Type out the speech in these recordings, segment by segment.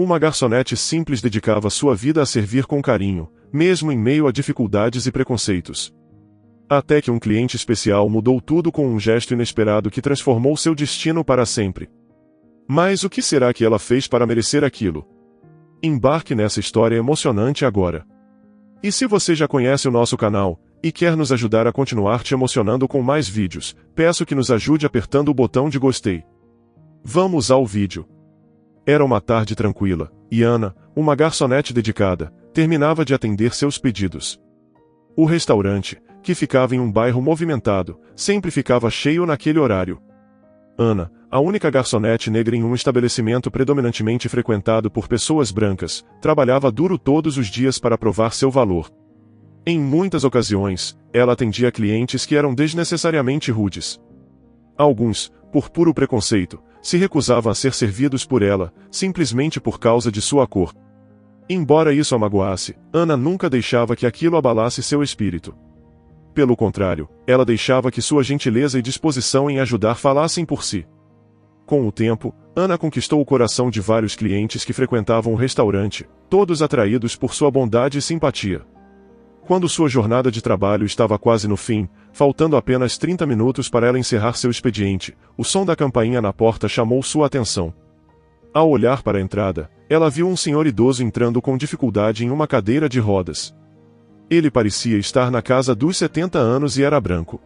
Uma garçonete simples dedicava sua vida a servir com carinho, mesmo em meio a dificuldades e preconceitos. Até que um cliente especial mudou tudo com um gesto inesperado que transformou seu destino para sempre. Mas o que será que ela fez para merecer aquilo? Embarque nessa história emocionante agora. E se você já conhece o nosso canal, e quer nos ajudar a continuar te emocionando com mais vídeos, peço que nos ajude apertando o botão de gostei. Vamos ao vídeo. Era uma tarde tranquila, e Ana, uma garçonete dedicada, terminava de atender seus pedidos. O restaurante, que ficava em um bairro movimentado, sempre ficava cheio naquele horário. Ana, a única garçonete negra em um estabelecimento predominantemente frequentado por pessoas brancas, trabalhava duro todos os dias para provar seu valor. Em muitas ocasiões, ela atendia clientes que eram desnecessariamente rudes. Alguns, por puro preconceito, se recusavam a ser servidos por ela, simplesmente por causa de sua cor. Embora isso a magoasse, Ana nunca deixava que aquilo abalasse seu espírito. Pelo contrário, ela deixava que sua gentileza e disposição em ajudar falassem por si. Com o tempo, Ana conquistou o coração de vários clientes que frequentavam o restaurante, todos atraídos por sua bondade e simpatia. Quando sua jornada de trabalho estava quase no fim, faltando apenas 30 minutos para ela encerrar seu expediente, o som da campainha na porta chamou sua atenção. Ao olhar para a entrada, ela viu um senhor idoso entrando com dificuldade em uma cadeira de rodas. Ele parecia estar na casa dos 70 anos e era branco.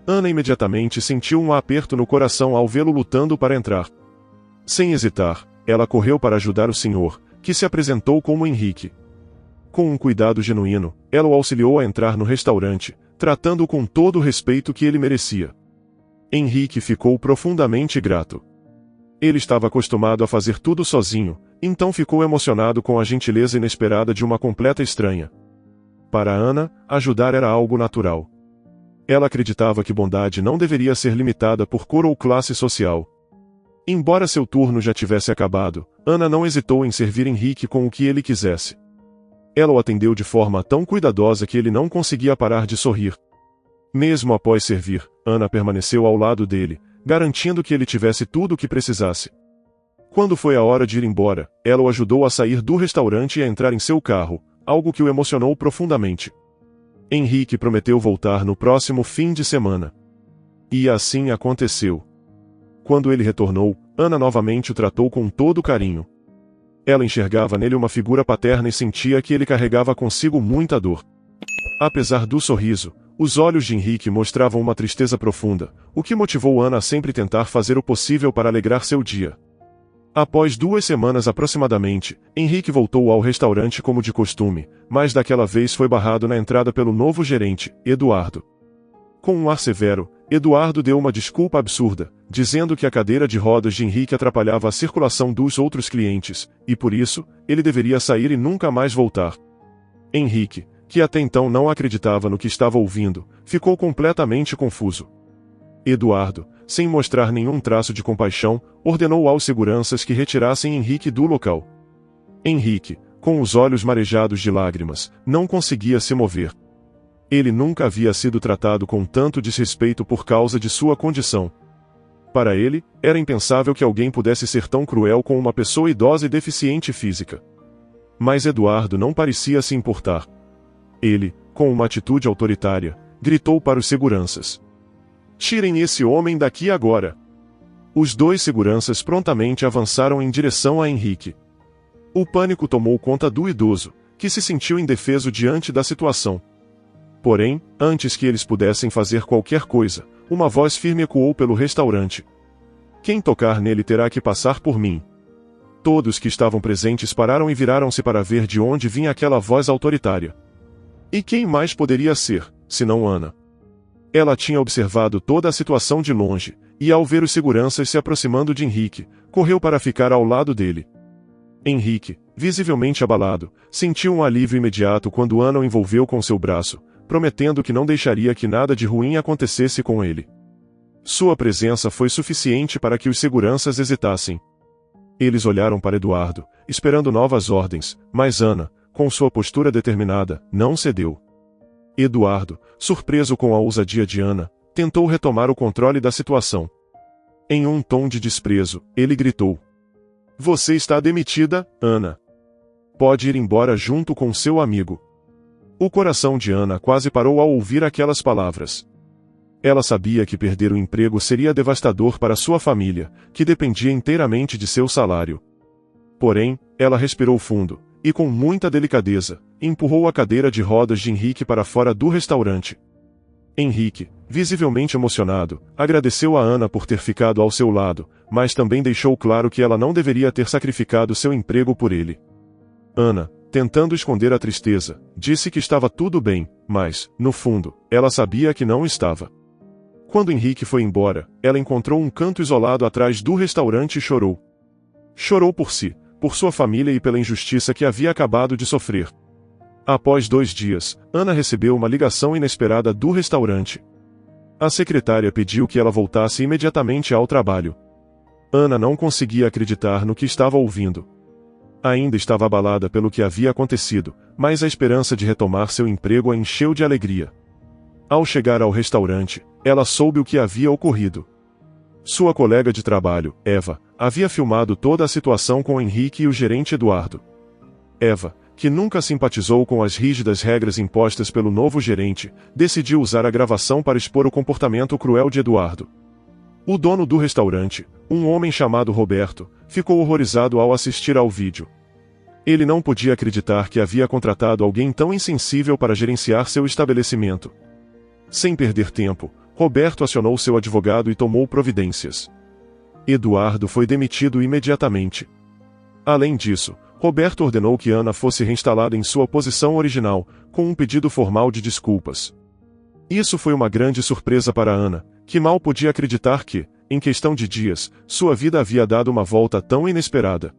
Ana imediatamente sentiu um aperto no coração ao vê-lo lutando para entrar. Sem hesitar, ela correu para ajudar o senhor, que se apresentou como Henrique. Com um cuidado genuíno, ela o auxiliou a entrar no restaurante, tratando-o com todo o respeito que ele merecia. Henrique ficou profundamente grato. Ele estava acostumado a fazer tudo sozinho, então ficou emocionado com a gentileza inesperada de uma completa estranha. Para Ana, ajudar era algo natural. Ela acreditava que bondade não deveria ser limitada por cor ou classe social. Embora seu turno já tivesse acabado, Ana não hesitou em servir Henrique com o que ele quisesse. Ela o atendeu de forma tão cuidadosa que ele não conseguia parar de sorrir. Mesmo após servir, Ana permaneceu ao lado dele, garantindo que ele tivesse tudo o que precisasse. Quando foi a hora de ir embora, ela o ajudou a sair do restaurante e a entrar em seu carro, algo que o emocionou profundamente. Henrique prometeu voltar no próximo fim de semana. E assim aconteceu. Quando ele retornou, Ana novamente o tratou com todo carinho. Ela enxergava nele uma figura paterna e sentia que ele carregava consigo muita dor. Apesar do sorriso, os olhos de Henrique mostravam uma tristeza profunda, o que motivou Ana a sempre tentar fazer o possível para alegrar seu dia. Após 2 semanas aproximadamente, Henrique voltou ao restaurante como de costume, mas daquela vez foi barrado na entrada pelo novo gerente, Eduardo. Com um ar severo, Eduardo deu uma desculpa absurda, dizendo que a cadeira de rodas de Henrique atrapalhava a circulação dos outros clientes, e por isso, ele deveria sair e nunca mais voltar. Henrique, que até então não acreditava no que estava ouvindo, ficou completamente confuso. Eduardo, sem mostrar nenhum traço de compaixão, ordenou aos seguranças que retirassem Henrique do local. Henrique, com os olhos marejados de lágrimas, não conseguia se mover. Ele nunca havia sido tratado com tanto desrespeito por causa de sua condição. Para ele, era impensável que alguém pudesse ser tão cruel com uma pessoa idosa e deficiente física. Mas Eduardo não parecia se importar. Ele, com uma atitude autoritária, gritou para os seguranças: "Tirem esse homem daqui agora!" Os 2 seguranças prontamente avançaram em direção a Henrique. O pânico tomou conta do idoso, que se sentiu indefeso diante da situação. Porém, antes que eles pudessem fazer qualquer coisa, uma voz firme ecoou pelo restaurante: "Quem tocar nele terá que passar por mim." Todos que estavam presentes pararam e viraram-se para ver de onde vinha aquela voz autoritária. E quem mais poderia ser, senão Ana? Ela tinha observado toda a situação de longe, e ao ver os seguranças se aproximando de Henrique, correu para ficar ao lado dele. Henrique, visivelmente abalado, sentiu um alívio imediato quando Ana o envolveu com seu braço, prometendo que não deixaria que nada de ruim acontecesse com ele. Sua presença foi suficiente para que os seguranças hesitassem. Eles olharam para Eduardo, esperando novas ordens, mas Ana, com sua postura determinada, não cedeu. Eduardo, surpreso com a ousadia de Ana, tentou retomar o controle da situação. Em um tom de desprezo, ele gritou: Você está demitida, Ana. Pode ir embora junto com seu amigo. O coração de Ana quase parou ao ouvir aquelas palavras. Ela sabia que perder o emprego seria devastador para sua família, que dependia inteiramente de seu salário. Porém, ela respirou fundo, e com muita delicadeza, empurrou a cadeira de rodas de Henrique para fora do restaurante. Henrique, visivelmente emocionado, agradeceu a Ana por ter ficado ao seu lado, mas também deixou claro que ela não deveria ter sacrificado seu emprego por ele. Ana, tentando esconder a tristeza, disse que estava tudo bem, mas, no fundo, ela sabia que não estava. Quando Henrique foi embora, ela encontrou um canto isolado atrás do restaurante e chorou. Chorou por si, por sua família e pela injustiça que havia acabado de sofrer. Após 2 dias, Ana recebeu uma ligação inesperada do restaurante. A secretária pediu que ela voltasse imediatamente ao trabalho. Ana não conseguia acreditar no que estava ouvindo. Ainda estava abalada pelo que havia acontecido, mas a esperança de retomar seu emprego a encheu de alegria. Ao chegar ao restaurante, ela soube o que havia ocorrido. Sua colega de trabalho, Eva, havia filmado toda a situação com Henrique e o gerente Eduardo. Eva, que nunca simpatizou com as rígidas regras impostas pelo novo gerente, decidiu usar a gravação para expor o comportamento cruel de Eduardo. O dono do restaurante, um homem chamado Roberto, ficou horrorizado ao assistir ao vídeo. Ele não podia acreditar que havia contratado alguém tão insensível para gerenciar seu estabelecimento. Sem perder tempo, Roberto acionou seu advogado e tomou providências. Eduardo foi demitido imediatamente. Além disso, Roberto ordenou que Ana fosse reinstalada em sua posição original, com um pedido formal de desculpas. Isso foi uma grande surpresa para Ana, que mal podia acreditar que, em questão de dias, sua vida havia dado uma volta tão inesperada.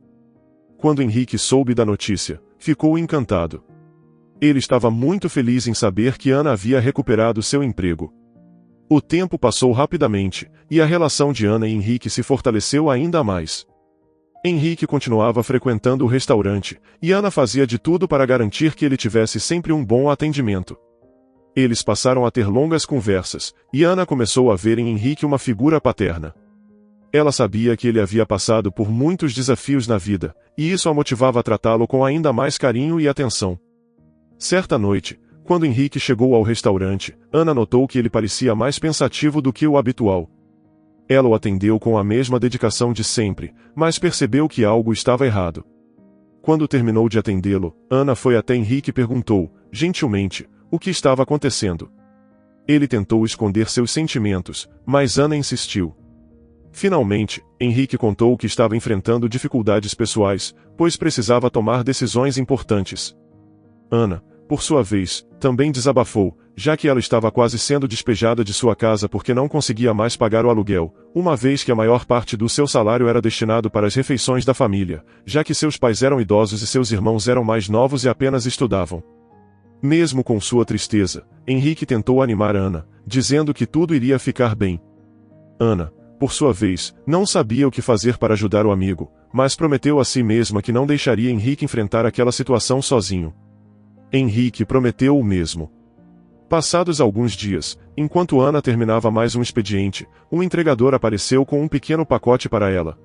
Quando Henrique soube da notícia, ficou encantado. Ele estava muito feliz em saber que Ana havia recuperado seu emprego. O tempo passou rapidamente, e a relação de Ana e Henrique se fortaleceu ainda mais. Henrique continuava frequentando o restaurante, e Ana fazia de tudo para garantir que ele tivesse sempre um bom atendimento. Eles passaram a ter longas conversas, e Ana começou a ver em Henrique uma figura paterna. Ela sabia que ele havia passado por muitos desafios na vida, e isso a motivava a tratá-lo com ainda mais carinho e atenção. Certa noite, quando Henrique chegou ao restaurante, Ana notou que ele parecia mais pensativo do que o habitual. Ela o atendeu com a mesma dedicação de sempre, mas percebeu que algo estava errado. Quando terminou de atendê-lo, Ana foi até Henrique e perguntou, gentilmente, o que estava acontecendo. Ele tentou esconder seus sentimentos, mas Ana insistiu. Finalmente, Henrique contou que estava enfrentando dificuldades pessoais, pois precisava tomar decisões importantes. Ana, por sua vez, também desabafou, já que ela estava quase sendo despejada de sua casa porque não conseguia mais pagar o aluguel, uma vez que a maior parte do seu salário era destinado para as refeições da família, já que seus pais eram idosos e seus irmãos eram mais novos e apenas estudavam. Mesmo com sua tristeza, Henrique tentou animar Ana, dizendo que tudo iria ficar bem. Ana, por sua vez, não sabia o que fazer para ajudar o amigo, mas prometeu a si mesma que não deixaria Henrique enfrentar aquela situação sozinho. Henrique prometeu o mesmo. Passados alguns dias, enquanto Ana terminava mais um expediente, um entregador apareceu com um pequeno pacote para ela.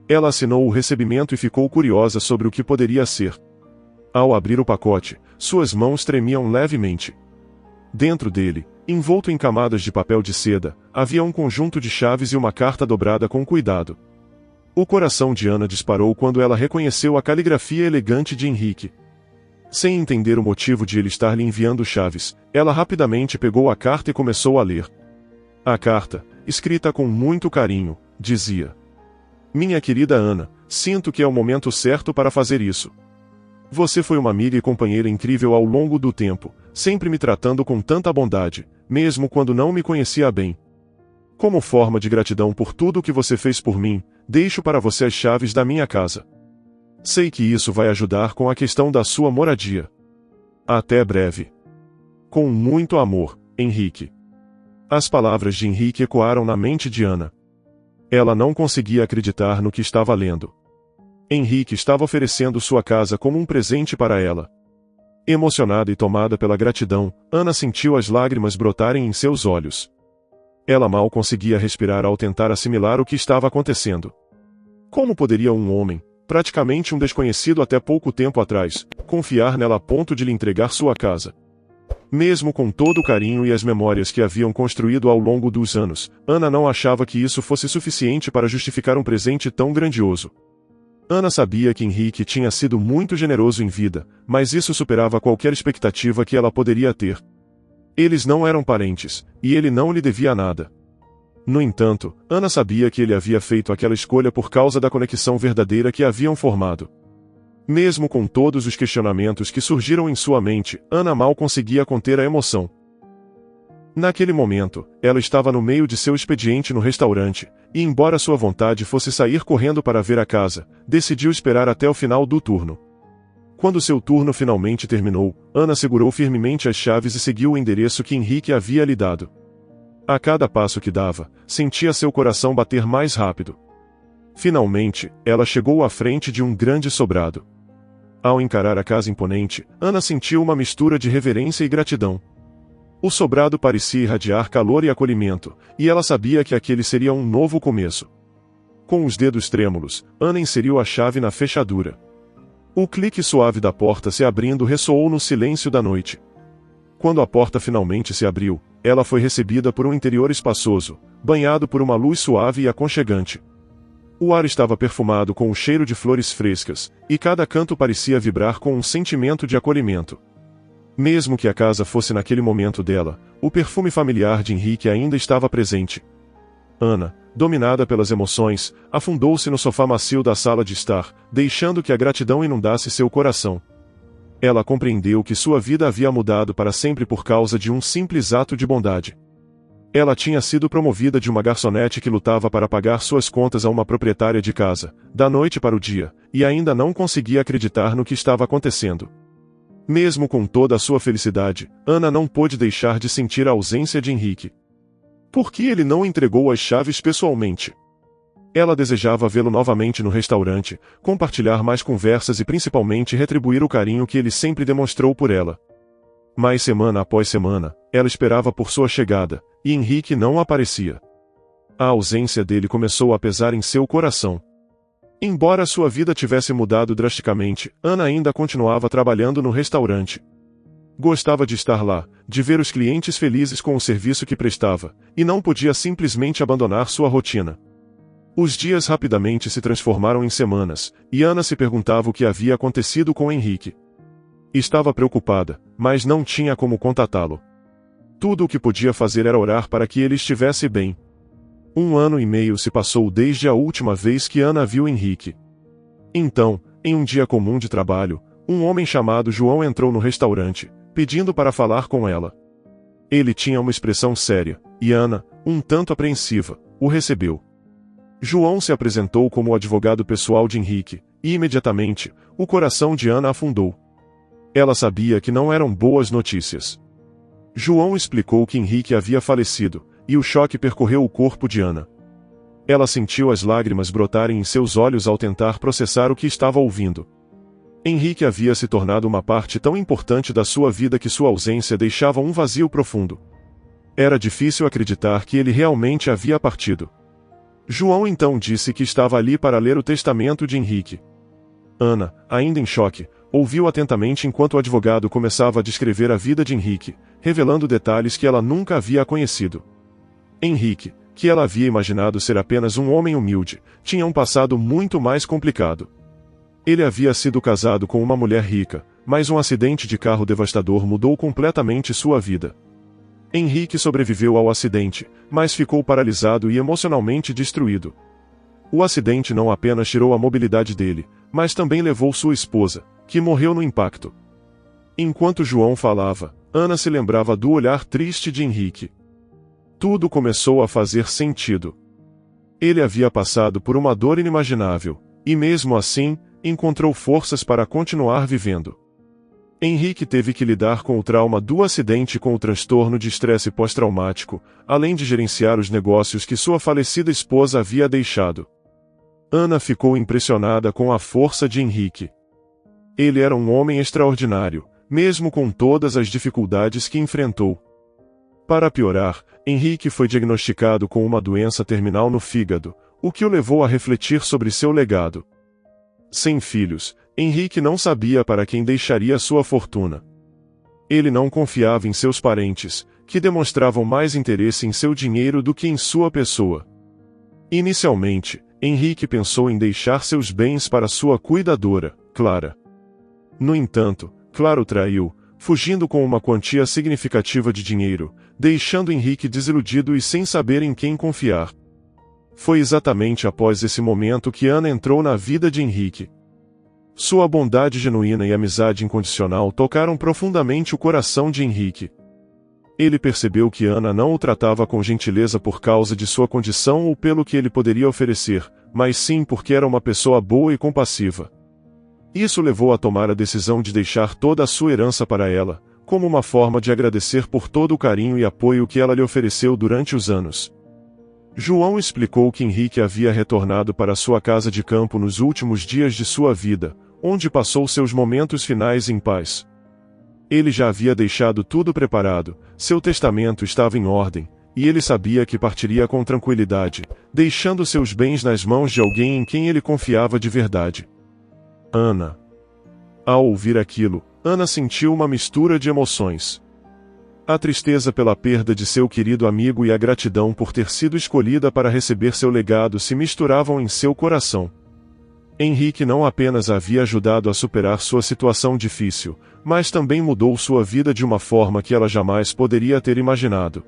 Ela assinou o recebimento e ficou curiosa sobre o que poderia ser. Ao abrir o pacote, suas mãos tremiam levemente. Dentro dele, envolto em camadas de papel de seda, havia um conjunto de chaves e uma carta dobrada com cuidado. O coração de Ana disparou quando ela reconheceu a caligrafia elegante de Henrique. Sem entender o motivo de ele estar lhe enviando chaves, ela rapidamente pegou a carta e começou a ler. A carta, escrita com muito carinho, dizia: Minha querida Ana, sinto que é o momento certo para fazer isso. Você foi uma amiga e companheira incrível ao longo do tempo, sempre me tratando com tanta bondade, mesmo quando não me conhecia bem. Como forma de gratidão por tudo o que você fez por mim, deixo para você as chaves da minha casa. Sei que isso vai ajudar com a questão da sua moradia. Até breve. Com muito amor, Henrique. As palavras de Henrique ecoaram na mente de Ana. Ela não conseguia acreditar no que estava lendo. Henrique estava oferecendo sua casa como um presente para ela. Emocionada e tomada pela gratidão, Ana sentiu as lágrimas brotarem em seus olhos. Ela mal conseguia respirar ao tentar assimilar o que estava acontecendo. Como poderia um homem, praticamente um desconhecido até pouco tempo atrás, confiar nela a ponto de lhe entregar sua casa? Mesmo com todo o carinho e as memórias que haviam construído ao longo dos anos, Ana não achava que isso fosse suficiente para justificar um presente tão grandioso. Ana sabia que Henrique tinha sido muito generoso em vida, mas isso superava qualquer expectativa que ela poderia ter. Eles não eram parentes, e ele não lhe devia nada. No entanto, Ana sabia que ele havia feito aquela escolha por causa da conexão verdadeira que haviam formado. Mesmo com todos os questionamentos que surgiram em sua mente, Ana mal conseguia conter a emoção. Naquele momento, ela estava no meio de seu expediente no restaurante, e embora sua vontade fosse sair correndo para ver a casa, decidiu esperar até o final do turno. Quando seu turno finalmente terminou, Ana segurou firmemente as chaves e seguiu o endereço que Henrique havia lhe dado. A cada passo que dava, sentia seu coração bater mais rápido. Finalmente, ela chegou à frente de um grande sobrado. Ao encarar a casa imponente, Ana sentiu uma mistura de reverência e gratidão. O sobrado parecia irradiar calor e acolhimento, e ela sabia que aquele seria um novo começo. Com os dedos trêmulos, Ana inseriu a chave na fechadura. O clique suave da porta se abrindo ressoou no silêncio da noite. Quando a porta finalmente se abriu, ela foi recebida por um interior espaçoso, banhado por uma luz suave e aconchegante. O ar estava perfumado com o cheiro de flores frescas, e cada canto parecia vibrar com um sentimento de acolhimento. Mesmo que a casa fosse naquele momento dela, o perfume familiar de Henrique ainda estava presente. Ana, dominada pelas emoções, afundou-se no sofá macio da sala de estar, deixando que a gratidão inundasse seu coração. Ela compreendeu que sua vida havia mudado para sempre por causa de um simples ato de bondade. Ela tinha sido promovida de uma garçonete que lutava para pagar suas contas a uma proprietária de casa, da noite para o dia, e ainda não conseguia acreditar no que estava acontecendo. Mesmo com toda a sua felicidade, Ana não pôde deixar de sentir a ausência de Henrique. Por que ele não entregou as chaves pessoalmente? Ela desejava vê-lo novamente no restaurante, compartilhar mais conversas e principalmente retribuir o carinho que ele sempre demonstrou por ela. Mas semana após semana, ela esperava por sua chegada, e Henrique não aparecia. A ausência dele começou a pesar em seu coração. Embora sua vida tivesse mudado drasticamente, Ana ainda continuava trabalhando no restaurante. Gostava de estar lá, de ver os clientes felizes com o serviço que prestava, e não podia simplesmente abandonar sua rotina. Os dias rapidamente se transformaram em semanas, e Ana se perguntava o que havia acontecido com Henrique. Estava preocupada, mas não tinha como contatá-lo. Tudo o que podia fazer era orar para que ele estivesse bem. 1 ano e meio se passou desde a última vez que Ana viu Henrique. Então, em um dia comum de trabalho, um homem chamado João entrou no restaurante, pedindo para falar com ela. Ele tinha uma expressão séria, e Ana, um tanto apreensiva, o recebeu. João se apresentou como o advogado pessoal de Henrique, e imediatamente, o coração de Ana afundou. Ela sabia que não eram boas notícias. João explicou que Henrique havia falecido, e o choque percorreu o corpo de Ana. Ela sentiu as lágrimas brotarem em seus olhos ao tentar processar o que estava ouvindo. Henrique havia se tornado uma parte tão importante da sua vida que sua ausência deixava um vazio profundo. Era difícil acreditar que ele realmente havia partido. João então disse que estava ali para ler o testamento de Henrique. Ana, ainda em choque, ouviu atentamente enquanto o advogado começava a descrever a vida de Henrique, revelando detalhes que ela nunca havia conhecido. Henrique, que ela havia imaginado ser apenas um homem humilde, tinha um passado muito mais complicado. Ele havia sido casado com uma mulher rica, mas um acidente de carro devastador mudou completamente sua vida. Henrique sobreviveu ao acidente, mas ficou paralisado e emocionalmente destruído. O acidente não apenas tirou a mobilidade dele, mas também levou sua esposa, que morreu no impacto. Enquanto João falava, Ana se lembrava do olhar triste de Henrique. Tudo começou a fazer sentido. Ele havia passado por uma dor inimaginável, e mesmo assim, encontrou forças para continuar vivendo. Henrique teve que lidar com o trauma do acidente e com o transtorno de estresse pós-traumático, além de gerenciar os negócios que sua falecida esposa havia deixado. Ana ficou impressionada com a força de Henrique. Ele era um homem extraordinário, mesmo com todas as dificuldades que enfrentou. Para piorar, Henrique foi diagnosticado com uma doença terminal no fígado, o que o levou a refletir sobre seu legado. Sem filhos, Henrique não sabia para quem deixaria sua fortuna. Ele não confiava em seus parentes, que demonstravam mais interesse em seu dinheiro do que em sua pessoa. Inicialmente, Henrique pensou em deixar seus bens para sua cuidadora, Clara. No entanto, Clara o traiu, fugindo com uma quantia significativa de dinheiro, deixando Henrique desiludido e sem saber em quem confiar. Foi exatamente após esse momento que Ana entrou na vida de Henrique. Sua bondade genuína e amizade incondicional tocaram profundamente o coração de Henrique. Ele percebeu que Ana não o tratava com gentileza por causa de sua condição ou pelo que ele poderia oferecer, mas sim porque era uma pessoa boa e compassiva. Isso levou a tomar a decisão de deixar toda a sua herança para ela, como uma forma de agradecer por todo o carinho e apoio que ela lhe ofereceu durante os anos. João explicou que Henrique havia retornado para sua casa de campo nos últimos dias de sua vida, onde passou seus momentos finais em paz. Ele já havia deixado tudo preparado, seu testamento estava em ordem, e ele sabia que partiria com tranquilidade, deixando seus bens nas mãos de alguém em quem ele confiava de verdade. Ana. Ao ouvir aquilo, Ana sentiu uma mistura de emoções. A tristeza pela perda de seu querido amigo e a gratidão por ter sido escolhida para receber seu legado se misturavam em seu coração. Henrique não apenas a havia ajudado a superar sua situação difícil, mas também mudou sua vida de uma forma que ela jamais poderia ter imaginado.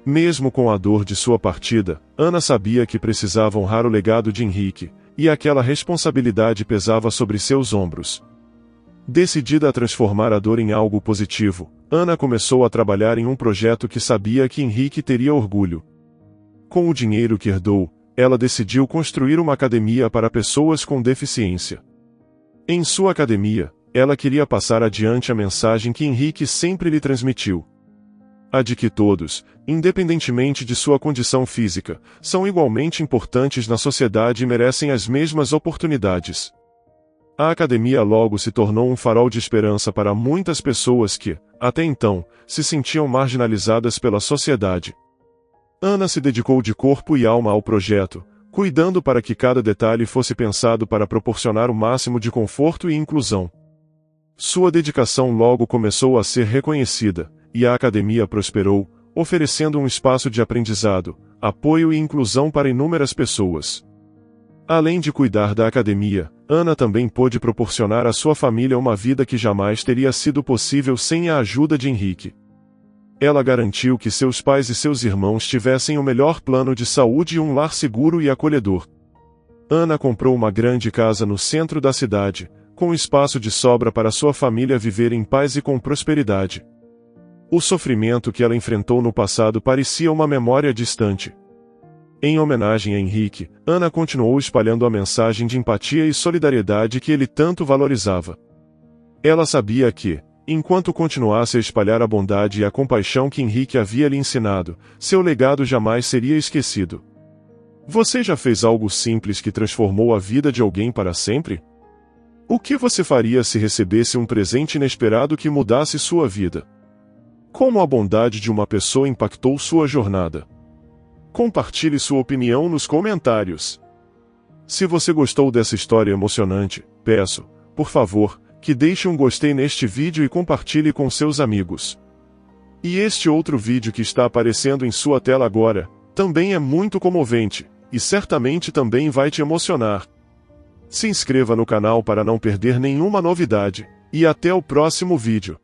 Mesmo com a dor de sua partida, Ana sabia que precisava honrar o legado de Henrique, e aquela responsabilidade pesava sobre seus ombros. Decidida a transformar a dor em algo positivo, Ana começou a trabalhar em um projeto que sabia que Henrique teria orgulho. Com o dinheiro que herdou, ela decidiu construir uma academia para pessoas com deficiência. Em sua academia, ela queria passar adiante a mensagem que Henrique sempre lhe transmitiu: a de que todos, independentemente de sua condição física, são igualmente importantes na sociedade e merecem as mesmas oportunidades. A academia logo se tornou um farol de esperança para muitas pessoas que, até então, se sentiam marginalizadas pela sociedade. Ana se dedicou de corpo e alma ao projeto, cuidando para que cada detalhe fosse pensado para proporcionar o máximo de conforto e inclusão. Sua dedicação logo começou a ser reconhecida, e a academia prosperou, oferecendo um espaço de aprendizado, apoio e inclusão para inúmeras pessoas. Além de cuidar da academia, Ana também pôde proporcionar à sua família uma vida que jamais teria sido possível sem a ajuda de Henrique. Ela garantiu que seus pais e seus irmãos tivessem o melhor plano de saúde e um lar seguro e acolhedor. Ana comprou uma grande casa no centro da cidade, com espaço de sobra para sua família viver em paz e com prosperidade. O sofrimento que ela enfrentou no passado parecia uma memória distante. Em homenagem a Henrique, Ana continuou espalhando a mensagem de empatia e solidariedade que ele tanto valorizava. Ela sabia que, enquanto continuasse a espalhar a bondade e a compaixão que Henrique havia lhe ensinado, seu legado jamais seria esquecido. Você já fez algo simples que transformou a vida de alguém para sempre? O que você faria se recebesse um presente inesperado que mudasse sua vida? Como a bondade de uma pessoa impactou sua jornada? Compartilhe sua opinião nos comentários. Se você gostou dessa história emocionante, peço, por favor, que deixe um gostei neste vídeo e compartilhe com seus amigos. E este outro vídeo que está aparecendo em sua tela agora, também é muito comovente, e certamente também vai te emocionar. Se inscreva no canal para não perder nenhuma novidade, e até o próximo vídeo.